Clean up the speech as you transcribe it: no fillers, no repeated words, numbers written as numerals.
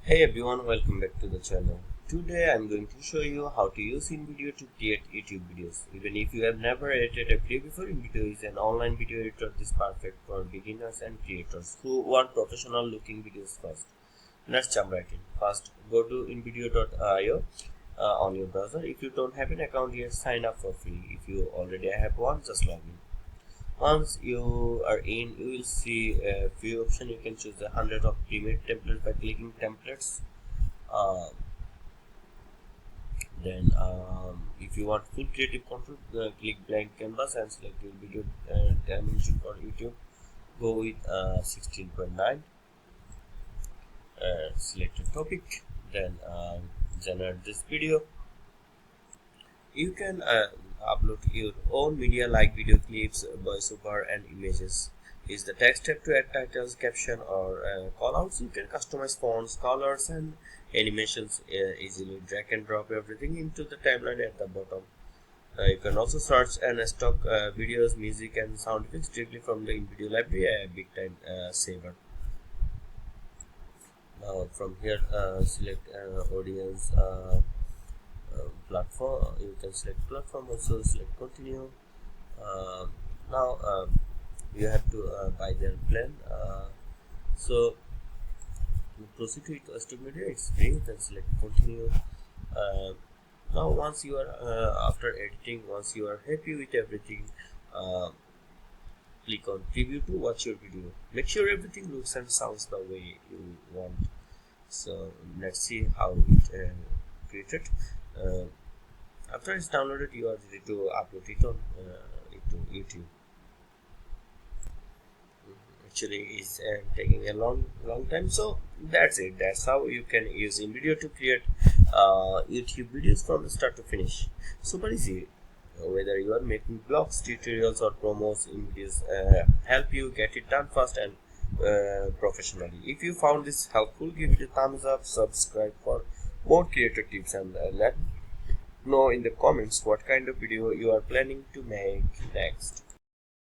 Hey everyone, welcome back to the channel. Today I'm going to show you how to use Invideo to create YouTube videos. Even if you have never edited a video before, Invideo is an online video editor that is perfect for beginners and creators who want professional looking videos first. Let's jump right in. First, go to invideo.io on your browser. If you don't have an account yet, sign up for free. If you already have one, just log in. Once you are in, you will see a few options. You can choose 100 of pre-made templates by clicking templates. Uh, then if you want full creative control, click blank canvas and select your video dimension for YouTube. Go with 16.9. Select a topic, then generate this video. You can upload your own media like video clips, voiceover, and images. Use the text tab to add titles, caption, or callouts. You can customize fonts, colors, and animations easily. Drag and drop everything into the timeline at the bottom. You can also search and stock videos, music, and sound effects directly from the Invideo library, a big time saver. Now from here, select audience. Platform. You can select platform, also select continue. Now you have to buy their plan, so proceed to custom media. It's free. You can select continue. uh, Now once you are after editing, once you are happy with everything, uh, click on preview to watch your video. Make sure everything looks and sounds the way you want. So let's see how it created. uh, After it's downloaded, you are ready to upload it on into YouTube. Actually, it's taking a long time. So that's it. That's how you can use Invideo to create YouTube videos from the start to finish. Super easy. Whether you are making blogs, tutorials, or promos, Invideos help you get it done fast and professionally. If you found this helpful, give it a thumbs up, subscribe for more creator tips, and let know in the comments what kind of video you are planning to make next.